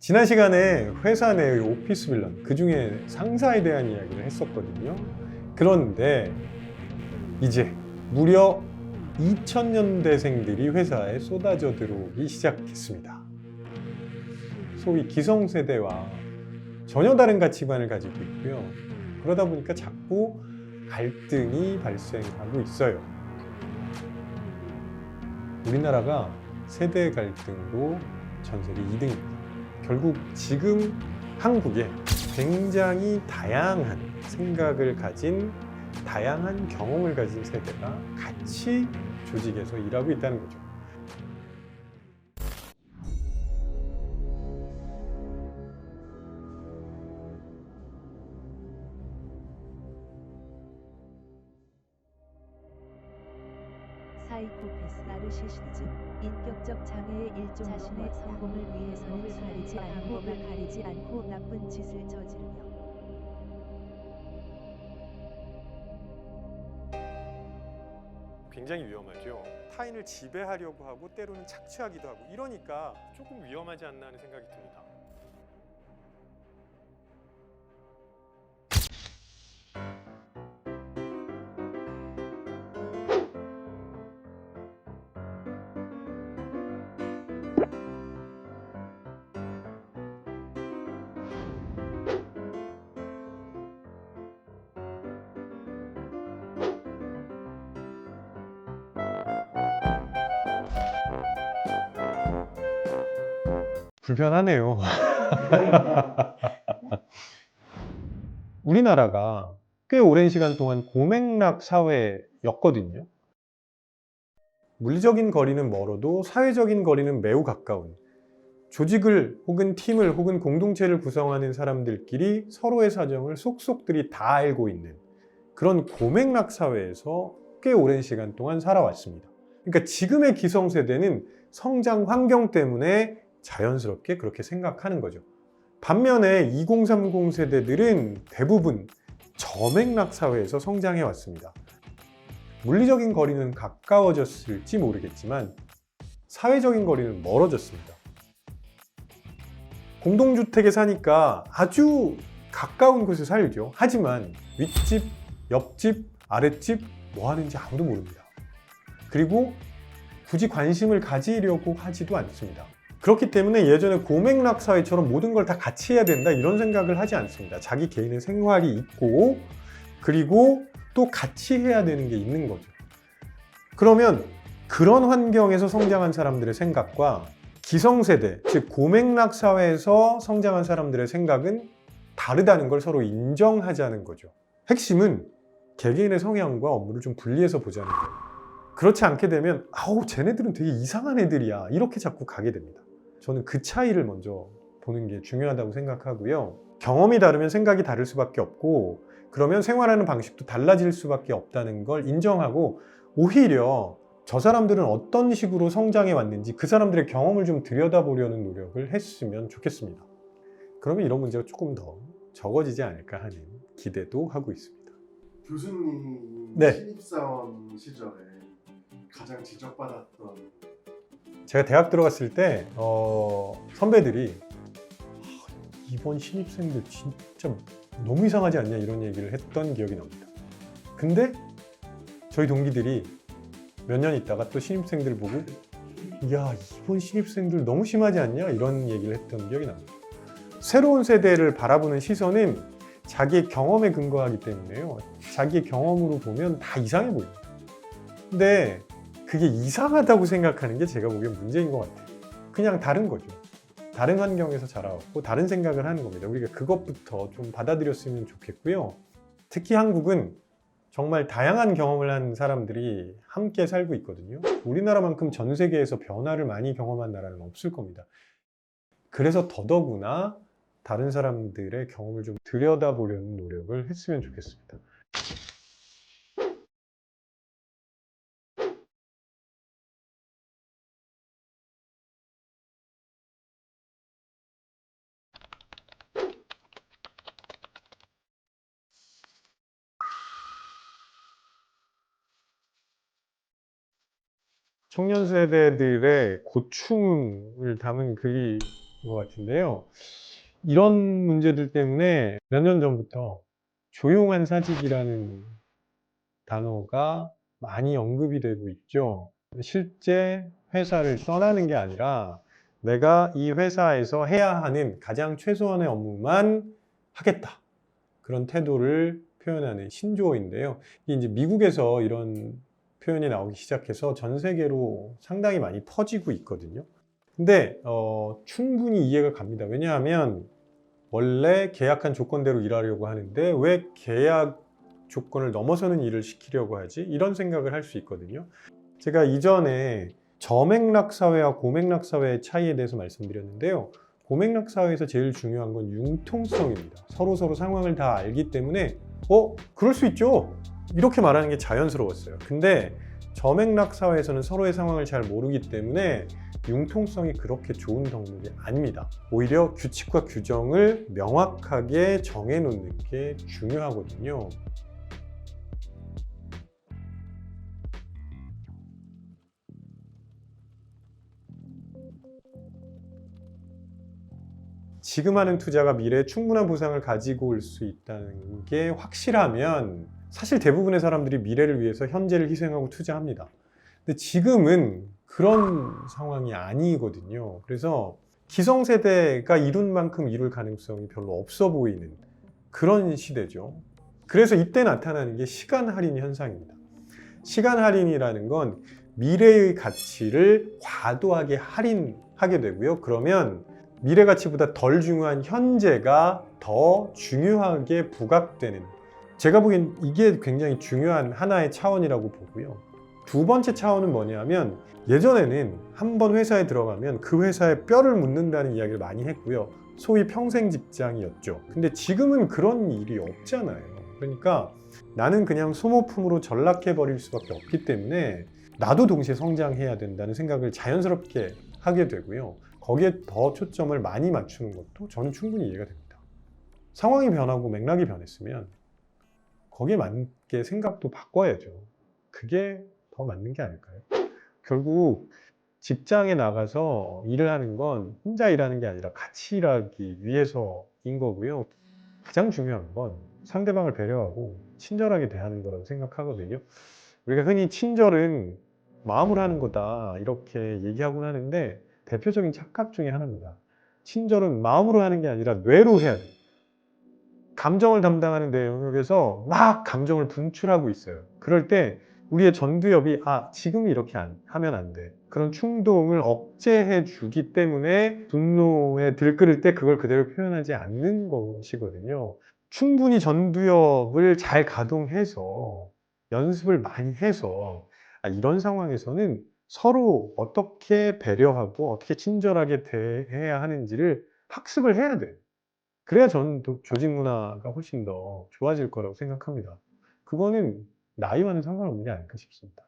지난 시간에 회사 내의 오피스 빌런, 그 중에 상사에 대한 이야기를 했었거든요. 그런데 이제 무려 2000년대생들이 회사에 쏟아져 들어오기 시작했습니다. 소위 기성세대와 전혀 다른 가치관을 가지고 있고요. 그러다 보니까 자꾸 갈등이 발생하고 있어요. 우리나라가 세대 갈등도 전 세계 2등입니다. 결국 지금 한국에 굉장히 다양한 생각을 가진, 다양한 경험을 가진 세대가 같이 조직에서 일하고 있다는 거죠. 사이코패스 나르시시즘 인격적 장애의 일종. 자신의 성공을 위해서는 가리지 않고 가리지 않고 나쁜 짓을 저지르며 굉장히 위험하죠. 타인을 지배하려고 하고 때로는 착취하기도 하고, 이러니까 조금 위험하지 않나 하는 생각이 듭니다. 불편하네요. 우리나라가 꽤 오랜 시간 동안 고맥락 사회였거든요. 물리적인 거리는 멀어도 사회적인 거리는 매우 가까운, 조직을 혹은 팀을 혹은 공동체를 구성하는 사람들끼리 서로의 사정을 속속들이 다 알고 있는 그런 고맥락 사회에서 꽤 오랜 시간 동안 살아왔습니다. 그러니까 지금의 기성세대는 성장 환경 때문에 자연스럽게 그렇게 생각하는 거죠. 반면에 2030 세대들은 대부분 저맥락 사회에서 성장해 왔습니다. 물리적인 거리는 가까워졌을지 모르겠지만 사회적인 거리는 멀어졌습니다. 공동주택에 사니까 아주 가까운 곳에 살죠. 하지만 윗집, 옆집, 아랫집 뭐 하는지 아무도 모릅니다. 그리고 굳이 관심을 가지려고 하지도 않습니다. 그렇기 때문에 예전에 고맥락 사회처럼 모든 걸 다 같이 해야 된다 이런 생각을 하지 않습니다. 자기 개인의 생활이 있고, 그리고 또 같이 해야 되는 게 있는 거죠. 그러면 그런 환경에서 성장한 사람들의 생각과 기성세대, 즉 고맥락 사회에서 성장한 사람들의 생각은 다르다는 걸 서로 인정하자는 거죠. 핵심은 개개인의 성향과 업무를 좀 분리해서 보자는 거예요. 그렇지 않게 되면 아우 쟤네들은 되게 이상한 애들이야 이렇게 자꾸 가게 됩니다. 저는 그 차이를 먼저 보는 게 중요하다고 생각하고요. 경험이 다르면 생각이 다를 수밖에 없고, 그러면 생활하는 방식도 달라질 수밖에 없다는 걸 인정하고, 오히려 저 사람들은 어떤 식으로 성장해 왔는지 그 사람들의 경험을 좀 들여다보려는 노력을 했으면 좋겠습니다. 그러면 이런 문제가 조금 더 적어지지 않을까 하는 기대도 하고 있습니다. 교수님 네. 신입사원 시절에 가장 지적받았던. 제가 대학 들어갔을 때 선배들이 이번 신입생들 진짜 너무 이상하지 않냐 이런 얘기를 했던 기억이 납니다. 근데 저희 동기들이 몇 년 있다가 또 신입생들 보고 야 이번 신입생들 너무 심하지 않냐 이런 얘기를 했던 기억이 납니다. 새로운 세대를 바라보는 시선은 자기의 경험에 근거하기 때문에요. 자기의 경험으로 보면 다 이상해 보입니다. 근데 그게 이상하다고 생각하는 게 제가 보기엔 문제인 것 같아요. 그냥 다른 거죠. 다른 환경에서 자라왔고 다른 생각을 하는 겁니다. 우리가 그것부터 좀 받아들였으면 좋겠고요. 특히 한국은 정말 다양한 경험을 한 사람들이 함께 살고 있거든요. 우리나라만큼 전 세계에서 변화를 많이 경험한 나라는 없을 겁니다. 그래서 더더구나 다른 사람들의 경험을 좀 들여다보려는 노력을 했으면 좋겠습니다. 청년 세대들의 고충을 담은 글이 것 같은데요. 이런 문제들 때문에 몇 년 전부터 조용한 사직이라는 단어가 많이 언급이 되고 있죠. 실제 회사를 떠나는 게 아니라 내가 이 회사에서 해야 하는 가장 최소한의 업무만 하겠다. 그런 태도를 표현하는 신조어인데요. 이게 이제 미국에서 이런 표현이 나오기 시작해서 전 세계로 상당히 많이 퍼지고 있거든요. 근데 충분히 이해가 갑니다. 왜냐하면 원래 계약한 조건대로 일하려고 하는데 왜 계약 조건을 넘어서는 일을 시키려고 하지? 이런 생각을 할 수 있거든요. 제가 이전에 저맥락 사회와 고맥락 사회의 차이에 대해서 말씀드렸는데요. 고맥락 사회에서 제일 중요한 건 융통성입니다. 서로 상황을 다 알기 때문에 그럴 수 있죠. 이렇게 말하는 게 자연스러웠어요. 근데 저맥락 사회에서는 서로의 상황을 잘 모르기 때문에 융통성이 그렇게 좋은 덕목이 아닙니다. 오히려 규칙과 규정을 명확하게 정해놓는 게 중요하거든요. 지금 하는 투자가 미래에 충분한 보상을 가지고 올 수 있다는 게 확실하면 사실 대부분의 사람들이 미래를 위해서 현재를 희생하고 투자합니다. 근데 지금은 그런 상황이 아니거든요. 그래서 기성세대가 이룬 만큼 이룰 가능성이 별로 없어 보이는 그런 시대죠. 그래서 이때 나타나는 게 시간 할인 현상입니다. 시간 할인이라는 건 미래의 가치를 과도하게 할인하게 되고요. 그러면 미래 가치보다 덜 중요한 현재가 더 중요하게 부각되는, 제가 보기엔 이게 굉장히 중요한 하나의 차원이라고 보고요. 두 번째 차원은 뭐냐면 예전에는 한번 회사에 들어가면 그 회사에 뼈를 묻는다는 이야기를 많이 했고요. 소위 평생 직장이었죠. 근데 지금은 그런 일이 없잖아요. 그러니까 나는 그냥 소모품으로 전락해 버릴 수밖에 없기 때문에 나도 동시에 성장해야 된다는 생각을 자연스럽게 하게 되고요. 거기에 더 초점을 많이 맞추는 것도 저는 충분히 이해가 됩니다. 상황이 변하고 맥락이 변했으면 거기에 맞게 생각도 바꿔야죠. 그게 더 맞는 게 아닐까요? 결국 직장에 나가서 일을 하는 건 혼자 일하는 게 아니라 같이 일하기 위해서인 거고요. 가장 중요한 건 상대방을 배려하고 친절하게 대하는 거라고 생각하거든요. 우리가 흔히 친절은 마음으로 하는 거다 이렇게 얘기하곤 하는데 대표적인 착각 중에 하나입니다. 친절은 마음으로 하는 게 아니라 뇌로 해야 돼요. 감정을 담당하는 내 영역에서 막 감정을 분출하고 있어요. 그럴 때 우리의 전두엽이 지금 이렇게 하면 안 돼. 그런 충동을 억제해 주기 때문에 분노에 들끓을 때 그걸 그대로 표현하지 않는 것이거든요. 충분히 전두엽을 잘 가동해서 연습을 많이 해서 이런 상황에서는 서로 어떻게 배려하고 어떻게 친절하게 대해야 하는지를 학습을 해야 돼요. 그래야 저는 또 조직 문화가 훨씬 더 좋아질 거라고 생각합니다. 그거는 나이와는 상관없는 게 아닐까 싶습니다.